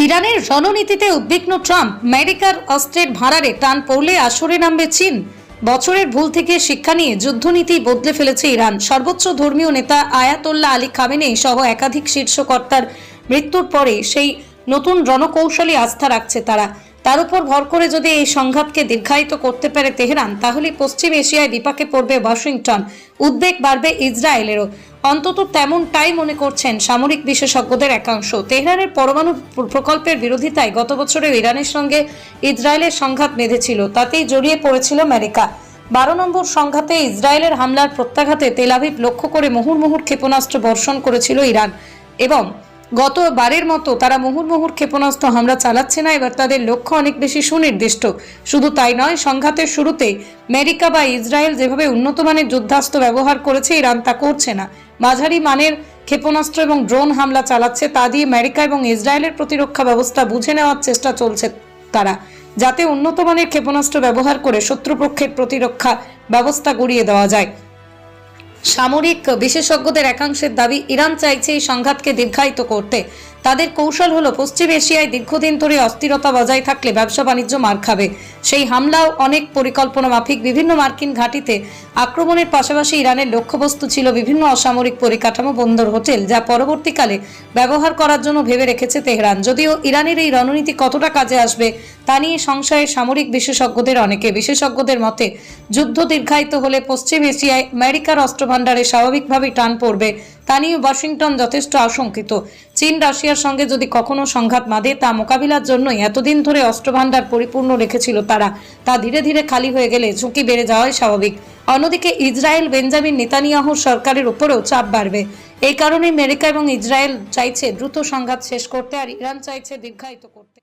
ইরানের রণনীতিতে উদ্বিগ্ন ট্রাম্প, আমেরিকার অস্ত্রের ভাড়ারে টান পড়লে আসরে নামবে চীন। বছরের ভুল থেকে শিক্ষা নিয়ে যুদ্ধনীতি বদলে ফেলেছে ইরান। সর্বোচ্চ ধর্মীয় নেতা আয়াতোল্লাহ আলী খামেনেই সহ একাধিক শীর্ষ কর্তার মৃত্যুর পরে সেই নতুন রণকৌশলী আস্থা রাখছে তারা। তার উপর ভর করে যদি এই সংঘাতকে দীর্ঘায়িত করতে পারে তেহরান, তাহলে পশ্চিম এশিয়ায় বিপাকে পড়বে ওয়াশিংটন। উদ্বেগ বাড়বে ইসরায়েলেরও। অন্তত তেমনটাই মনে করছেন সামরিক বিশেষজ্ঞদের একাংশ। তেহরানের পরমাণু প্রকল্পের বিরোধিতায় গত বছরেও ইরানের সঙ্গে ইসরায়েলের সংঘাত বেঁধেছিল, তাতেই জড়িয়ে পড়েছিল আমেরিকা। 12 নম্বর সংঘাতে ইসরায়েলের হামলার প্রত্যাঘাতে তেল আভিভ লক্ষ্য করে মুহুর্মুহুর ক্ষেপণাস্ত্র বর্ষণ করেছিল ইরান, এবং গতবারের মতো তারা মুহুর্মুহুর ক্ষেপণাস্ত্র হামলা চালাচ্ছে না। এবার তাদের লক্ষ্য অনেক বেশি সুনির্দিষ্ট। শুধু তাই নয়, সংঘাতের শুরুতে আমেরিকা বা ইসরায়েল যেভাবে উন্নত মানের যুদ্ধাস্ত্র ব্যবহার করেছে, ইরান তা করছে না। মাঝারি মানের ক্ষেপণাস্ত্র এবং ড্রোন হামলা চালাচ্ছে। তা দিয়ে আমেরিকা এবং ইসরায়েলের প্রতিরক্ষা ব্যবস্থা বুঝে নেওয়ার চেষ্টা চলছে তারা, যাতে উন্নত মানের ক্ষেপণাস্ত্র ব্যবহার করে শত্রুপক্ষের প্রতিরক্ষা ব্যবস্থা গুড়িয়ে দেওয়া যায়। সামরিক বিশেষজ্ঞদের একাংশের দাবি, ইরান চাইছে এই সংঘাতকে দীর্ঘায়িত করতে। তাদের কৌশল হলো, পশ্চিম এশিয়ায় দীর্ঘদিন ধরে অস্থিরতা বজায় থাকলে ব্যবসা বাণিজ্য মার খাবে। সেই হামলাও অনেক পরিকল্পনা মাফিক। বিভিন্ন মার্কিন ঘাঁটিতে আক্রমণের পাশাপাশি ইরানের লক্ষ্যবস্তু ছিল বিভিন্ন অসামরিক পরিকাঠামো, বন্দর, হোটেল, যা পরবর্তীকালে ব্যবহার করার জন্য ভেবে রেখেছে তেহরান। যদিও ইরানের এই রণনীতি কতটা কাজে আসবে তা নিয়ে সংশয়ে সামরিক বিশেষজ্ঞদের অনেকে। বিশেষজ্ঞদের মতে, যুদ্ধ দীর্ঘায়িত হলে পশ্চিম এশিয়ায় আমেরিকার অস্ত্রভান্ডারে স্বাভাবিকভাবেই টান পড়বে। তা নিয়ে ওয়াশিংটন যথেষ্ট আশঙ্কিত। চীন রাশিয়ার সঙ্গে যদি কখনো সংঘাত বাঁধে, তা মোকাবিলার জন্যই এতদিন ধরে অস্ত্রভান্ডার পরিপূর্ণ রেখেছিল তারা। তা ধীরে ধীরে খালি হয়ে গেলে ঝুঁকি বেড়ে যাওয়াই স্বাভাবিক। অন্যদিকে ইসরায়েল বেঞ্জামিন নেতানিয়াহুর সরকারের উপরেও চাপ বাড়বে। এই কারণে আমেরিকা এবং ইসরায়েল চাইছে দ্রুত সংঘাত শেষ করতে, আর ইরান চাইছে দীর্ঘায়িত করতে।